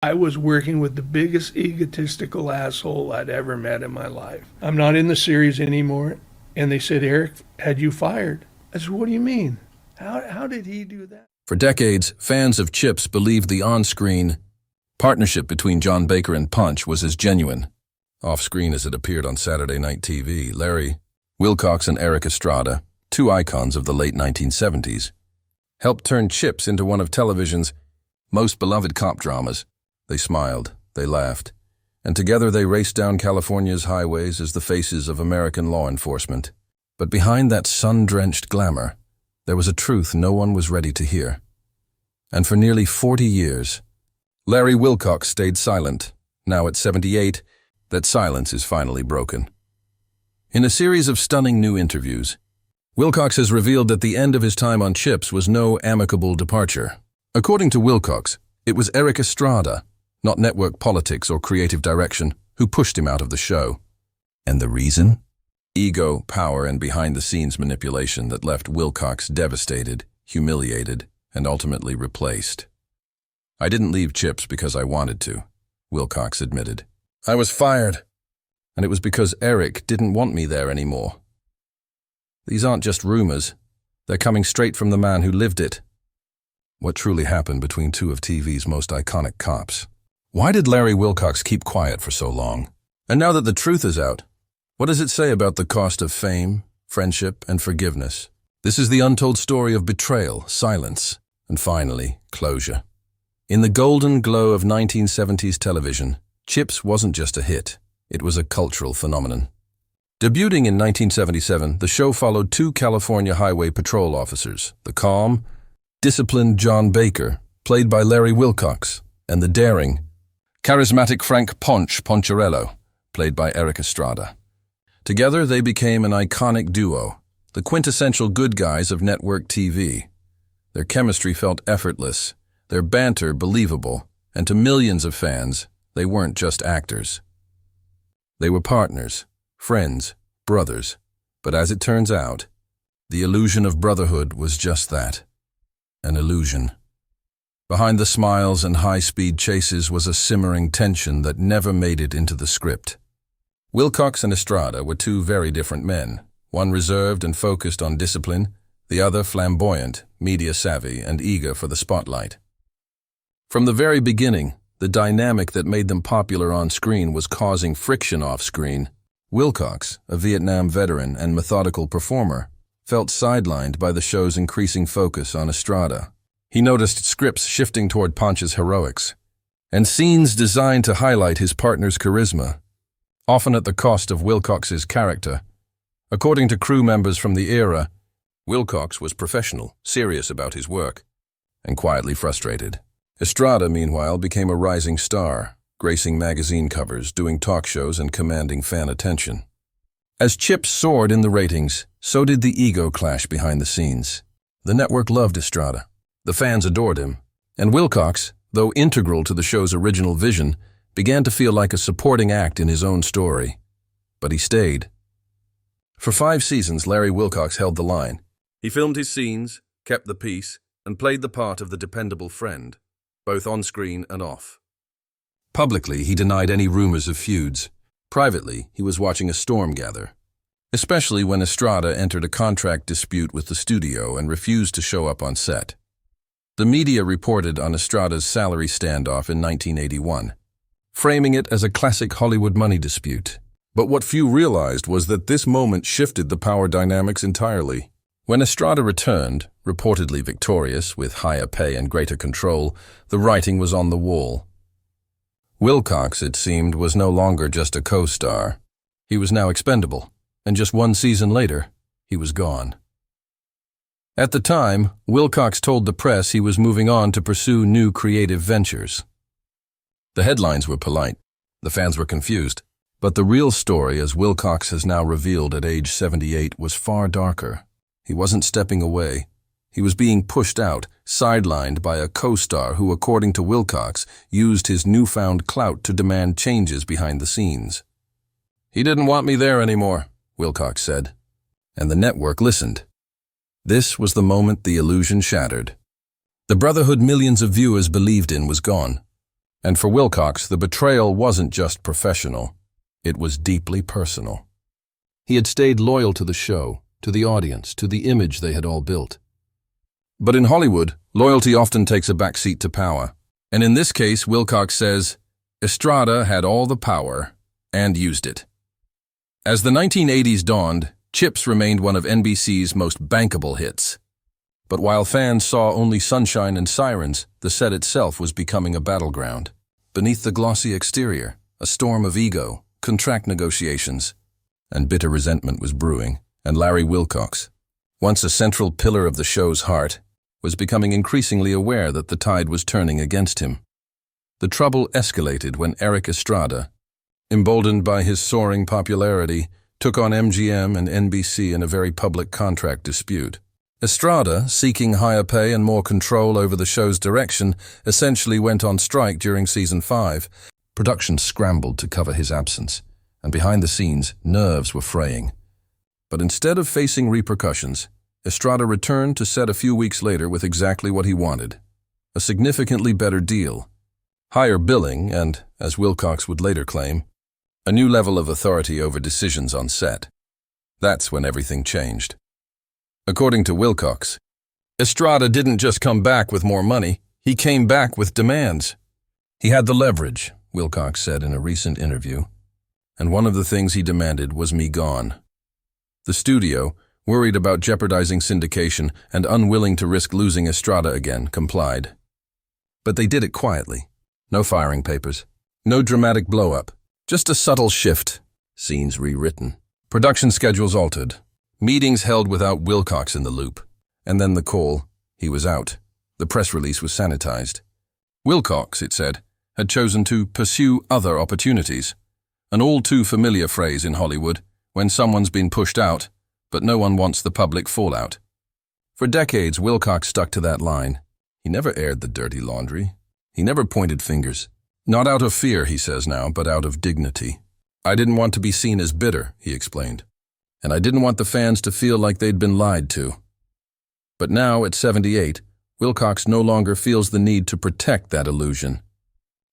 I was working with the biggest egotistical asshole I'd ever met in my life. I'm not in the series anymore. And they said, Erik, had you fired? I said, what do you mean? How did he do that? For decades, fans of Chips believed the on-screen partnership between John Baker and Punch was as genuine, off-screen as it appeared on Saturday night TV. Larry Wilcox and Erik Estrada, two icons of the late 1970s, helped turn Chips into one of television's most beloved cop dramas. They smiled, they laughed, and together they raced down California's highways as the faces of American law enforcement. But behind that sun-drenched glamour, there was a truth no one was ready to hear. And for nearly 40 years, Larry Wilcox stayed silent. Now at 78, that silence is finally broken. In a series of stunning new interviews, Wilcox has revealed that the end of his time on Chips was no amicable departure. According to Wilcox, it was Erik Estrada, not network politics or creative direction, who pushed him out of the show. And the reason? Ego, power, and behind-the-scenes manipulation that left Wilcox devastated, humiliated, and ultimately replaced. I didn't leave Chips because I wanted to, Wilcox admitted. I was fired, and it was because Erik didn't want me there anymore. These aren't just rumors. They're coming straight from the man who lived it. What truly happened between two of TV's most iconic cops? Why did Larry Wilcox keep quiet for so long? And now that the truth is out, what does it say about the cost of fame, friendship, and forgiveness? This is the untold story of betrayal, silence, and finally, closure. In the golden glow of 1970s television, Chips wasn't just a hit. It was a cultural phenomenon. Debuting in 1977, the show followed two California Highway Patrol officers, the calm, disciplined John Baker, played by Larry Wilcox, and the daring, charismatic Frank Poncherello, played by Erik Estrada. Together, they became an iconic duo, the quintessential good guys of network TV. Their chemistry felt effortless, their banter believable, and to millions of fans, they weren't just actors. They were partners, friends, brothers, but as it turns out, the illusion of brotherhood was just that, an illusion. Behind the smiles and high-speed chases was a simmering tension that never made it into the script. Wilcox and Estrada were two very different men, one reserved and focused on discipline, the other flamboyant, media-savvy, and eager for the spotlight. From the very beginning, the dynamic that made them popular on screen was causing friction off-screen. Wilcox, a Vietnam veteran and methodical performer, felt sidelined by the show's increasing focus on Estrada. He noticed scripts shifting toward Ponch's heroics, and scenes designed to highlight his partner's charisma, often at the cost of Wilcox's character. According to crew members from the era, Wilcox was professional, serious about his work, and quietly frustrated. Estrada, meanwhile, became a rising star, gracing magazine covers, doing talk shows, and commanding fan attention. As Chips soared in the ratings, so did the ego clash behind the scenes. The network loved Estrada. The fans adored him. And Wilcox, though integral to the show's original vision, began to feel like a supporting act in his own story. But he stayed. For 5 seasons, Larry Wilcox held the line. He filmed his scenes, kept the peace, and played the part of the dependable friend, both on-screen and off. Publicly, he denied any rumors of feuds. Privately, he was watching a storm gather, especially when Estrada entered a contract dispute with the studio and refused to show up on set. The media reported on Estrada's salary standoff in 1981, framing it as a classic Hollywood money dispute. But what few realized was that this moment shifted the power dynamics entirely. When Estrada returned, reportedly victorious with higher pay and greater control, the writing was on the wall. Wilcox, it seemed, was no longer just a co-star. He was now expendable, and just 1 season later, he was gone. At the time, Wilcox told the press he was moving on to pursue new creative ventures. The headlines were polite, the fans were confused, but the real story, as Wilcox has now revealed at age 78, was far darker. He wasn't stepping away. He was being pushed out, sidelined by a co-star who, according to Wilcox, used his newfound clout to demand changes behind the scenes. He didn't want me there anymore, Wilcox said. And the network listened. This was the moment the illusion shattered. The brotherhood millions of viewers believed in was gone. And for Wilcox, the betrayal wasn't just professional. It was deeply personal. He had stayed loyal to the show, to the audience, to the image they had all built. But in Hollywood, loyalty often takes a backseat to power. And in this case, Wilcox says, Estrada had all the power and used it. As the 1980s dawned, Chips remained one of NBC's most bankable hits. But while fans saw only sunshine and sirens, the set itself was becoming a battleground. Beneath the glossy exterior, a storm of ego, contract negotiations, and bitter resentment was brewing, and Larry Wilcox, once a central pillar of the show's heart, was becoming increasingly aware that the tide was turning against him. The trouble escalated when Erik Estrada, emboldened by his soaring popularity, took on MGM and NBC in a very public contract dispute. Estrada, seeking higher pay and more control over the show's direction, essentially went on strike during season 5. Production scrambled to cover his absence, and behind the scenes, nerves were fraying. But instead of facing repercussions, Estrada returned to set a few weeks later with exactly what he wanted: a significantly better deal, higher billing, and, as Wilcox would later claim, a new level of authority over decisions on set. That's when everything changed. According to Wilcox, Estrada didn't just come back with more money, he came back with demands. He had the leverage, Wilcox said in a recent interview, and one of the things he demanded was me gone. The studio, worried about jeopardizing syndication and unwilling to risk losing Estrada again, complied. But they did it quietly. No firing papers, no dramatic blow-up, just a subtle shift, scenes rewritten, production schedules altered, meetings held without Wilcox in the loop, and then the call: he was out. The press release was sanitized. Wilcox, it said, had chosen to pursue other opportunities, an all-too-familiar phrase in Hollywood when someone's been pushed out, but no one wants the public fallout. For decades, Wilcox stuck to that line. He never aired the dirty laundry. He never pointed fingers. Not out of fear, he says now, but out of dignity. I didn't want to be seen as bitter, he explained. And I didn't want the fans to feel like they'd been lied to. But now, at 78, Wilcox no longer feels the need to protect that illusion.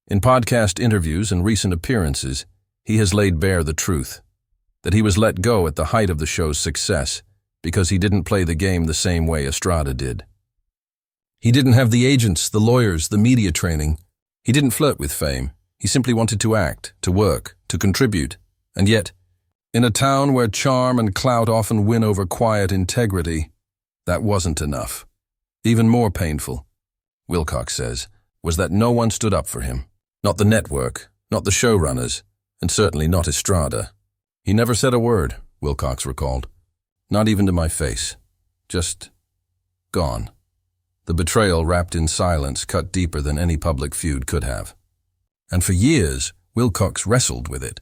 In podcast interviews and recent appearances, he has laid bare the truth, that he was let go at the height of the show's success because he didn't play the game the same way Estrada did. He didn't have the agents, the lawyers, the media training. He didn't flirt with fame. He simply wanted to act, to work, to contribute. And yet, in a town where charm and clout often win over quiet integrity, that wasn't enough. Even more painful, Wilcox says, was that no one stood up for him. Not the network, not the showrunners, and certainly not Estrada. He never said a word, Wilcox recalled. Not even to my face. Just gone. The betrayal, wrapped in silence, cut deeper than any public feud could have. And for years, Wilcox wrestled with it.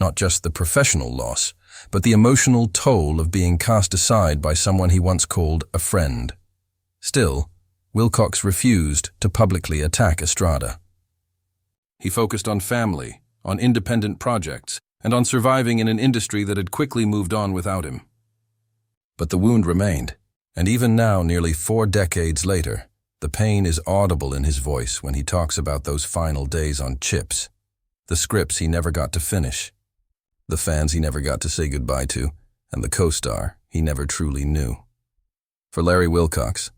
Not just the professional loss, but the emotional toll of being cast aside by someone he once called a friend. Still, Wilcox refused to publicly attack Estrada. He focused on family, on independent projects, and on surviving in an industry that had quickly moved on without him. But the wound remained, and even now, nearly 4 decades later, the pain is audible in his voice when he talks about those final days on Chips, the scripts he never got to finish, the fans he never got to say goodbye to, and the co-star he never truly knew. For Larry Wilcox,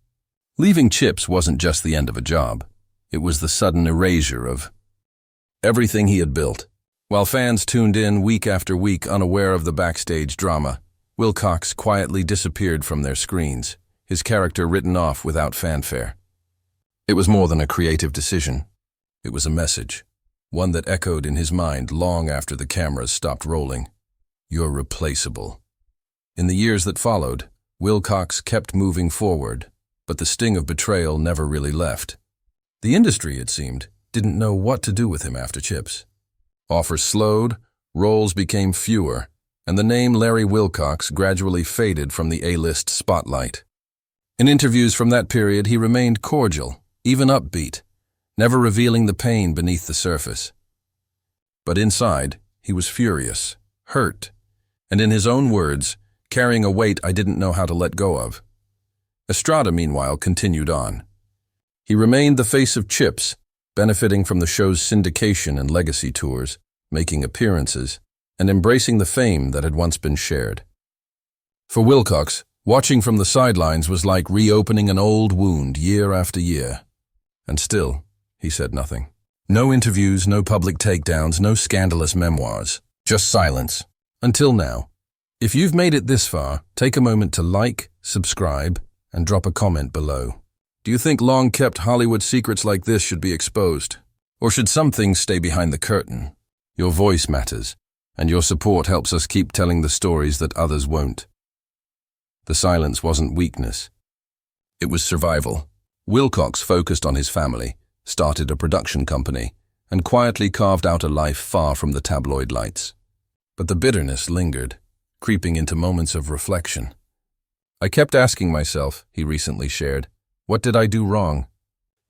leaving Chips wasn't just the end of a job. It was the sudden erasure of everything he had built. While fans tuned in week after week unaware of the backstage drama, Wilcox quietly disappeared from their screens, his character written off without fanfare. It was more than a creative decision. It was a message, one that echoed in his mind long after the cameras stopped rolling. You're replaceable. In the years that followed, Wilcox kept moving forward, but the sting of betrayal never really left. The industry, it seemed, didn't know what to do with him after Chips. Offers slowed, roles became fewer, and the name Larry Wilcox gradually faded from the A-list spotlight. In interviews from that period, he remained cordial, even upbeat, never revealing the pain beneath the surface. But inside, he was furious, hurt, and in his own words, carrying a weight I didn't know how to let go of. Estrada, meanwhile, continued on. He remained the face of Chips, benefiting from the show's syndication and legacy tours, making appearances, and embracing the fame that had once been shared. For Wilcox, watching from the sidelines was like reopening an old wound year after year. And still, he said nothing. No interviews, no public takedowns, no scandalous memoirs. Just silence. Until now. If you've made it this far, take a moment to like, subscribe, and drop a comment below. Do you think long-kept Hollywood secrets like this should be exposed? Or should some things stay behind the curtain? Your voice matters, and your support helps us keep telling the stories that others won't. The silence wasn't weakness. It was survival. Wilcox focused on his family, started a production company, and quietly carved out a life far from the tabloid lights. But the bitterness lingered, creeping into moments of reflection. I kept asking myself, he recently shared, what did I do wrong?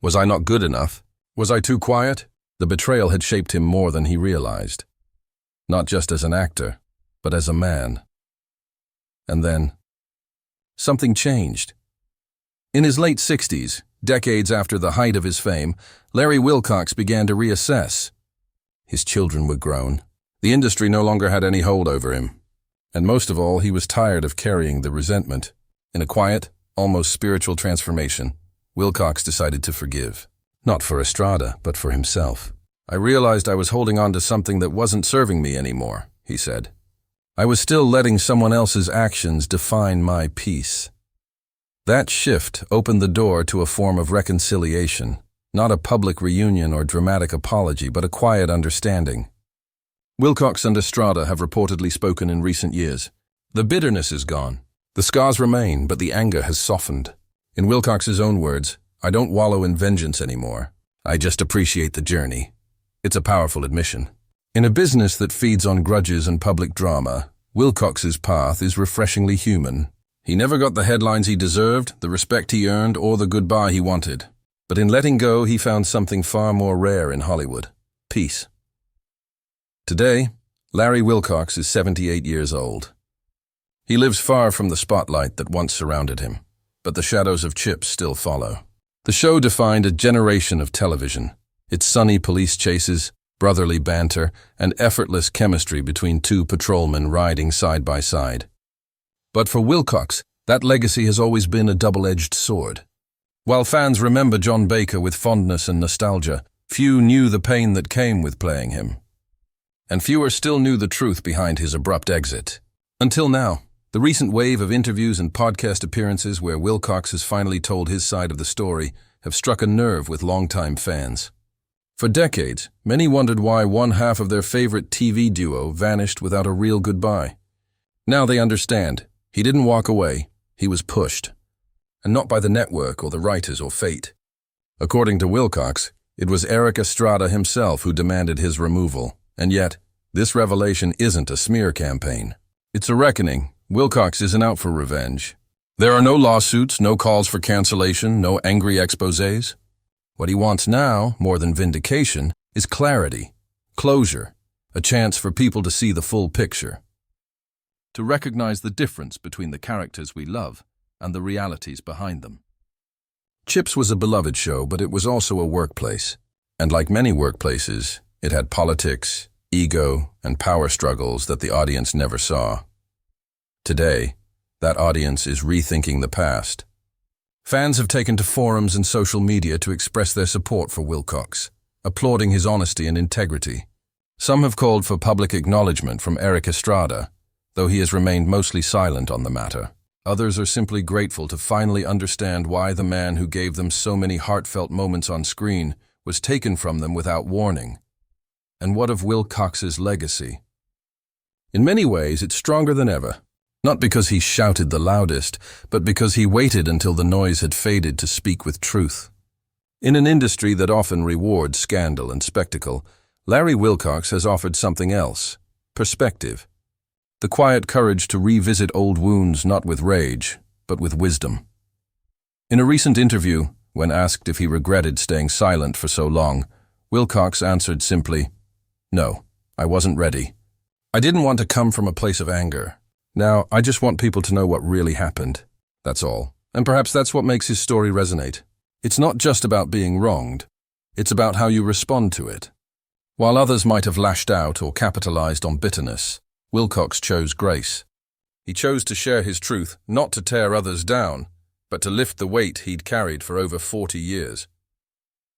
Was I not good enough? Was I too quiet? The betrayal had shaped him more than he realized. Not just as an actor, but as a man. And then, something changed. In his late 60s, decades after the height of his fame, Larry Wilcox began to reassess. His children were grown. The industry no longer had any hold over him. And most of all, he was tired of carrying the resentment. In a quiet, almost spiritual transformation, Wilcox decided to forgive. Not for Estrada, but for himself. I realized I was holding on to something that wasn't serving me anymore, he said. I was still letting someone else's actions define my peace. That shift opened the door to a form of reconciliation, not a public reunion or dramatic apology, but a quiet understanding. Wilcox and Estrada have reportedly spoken in recent years. The bitterness is gone. The scars remain, but the anger has softened. In Wilcox's own words, I don't wallow in vengeance anymore. I just appreciate the journey. It's a powerful admission. In a business that feeds on grudges and public drama, Wilcox's path is refreshingly human. He never got the headlines he deserved, the respect he earned, or the goodbye he wanted. But in letting go, he found something far more rare in Hollywood: peace. Today, Larry Wilcox is 78 years old. He lives far from the spotlight that once surrounded him, but the shadows of Chips still follow. The show defined a generation of television. Its sunny police chases, brotherly banter, and effortless chemistry between two patrolmen riding side by side. But for Wilcox, that legacy has always been a double-edged sword. While fans remember John Baker with fondness and nostalgia, few knew the pain that came with playing him. And fewer still knew the truth behind his abrupt exit. Until now, the recent wave of interviews and podcast appearances where Wilcox has finally told his side of the story have struck a nerve with longtime fans. For decades, many wondered why one half of their favorite TV duo vanished without a real goodbye. Now they understand. He didn't walk away, he was pushed. And not by the network or the writers or fate. According to Wilcox, it was Erik Estrada himself who demanded his removal. And yet, this revelation isn't a smear campaign. It's a reckoning. Wilcox isn't out for revenge. There are no lawsuits, no calls for cancellation, no angry exposés. What he wants now, more than vindication, is clarity, closure, a chance for people to see the full picture. To recognize the difference between the characters we love and the realities behind them. Chips was a beloved show, but it was also a workplace. And like many workplaces, it had politics, ego, and power struggles that the audience never saw. Today, that audience is rethinking the past. Fans have taken to forums and social media to express their support for Wilcox, applauding his honesty and integrity. Some have called for public acknowledgement from Erik Estrada, though he has remained mostly silent on the matter. Others are simply grateful to finally understand why the man who gave them so many heartfelt moments on screen was taken from them without warning. And what of Wilcox's legacy? In many ways, it's stronger than ever. Not because he shouted the loudest, but because he waited until the noise had faded to speak with truth. In an industry that often rewards scandal and spectacle, Larry Wilcox has offered something else: perspective. The quiet courage to revisit old wounds not with rage, but with wisdom. In a recent interview, when asked if he regretted staying silent for so long, Wilcox answered simply, "No, I wasn't ready. I didn't want to come from a place of anger. Now, I just want people to know what really happened. That's all. And perhaps that's what makes his story resonate. It's not just about being wronged, It's about how you respond to it. While others might have lashed out or capitalized on bitterness, Wilcox chose grace. He chose to share his truth, not to tear others down, but to lift the weight he'd carried for over 40 years.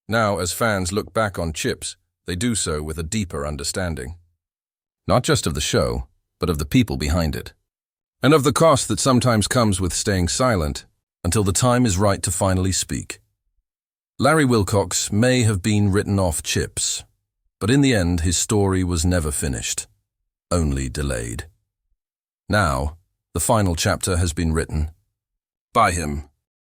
Now, as fans look back on Chips, they do so with a deeper understanding. Not just of the show, but of the people behind it. And of the cost that sometimes comes with staying silent until the time is right to finally speak. Larry Wilcox may have been written off Chips, but in the end his story was never finished, only delayed. Now, the final chapter has been written by him.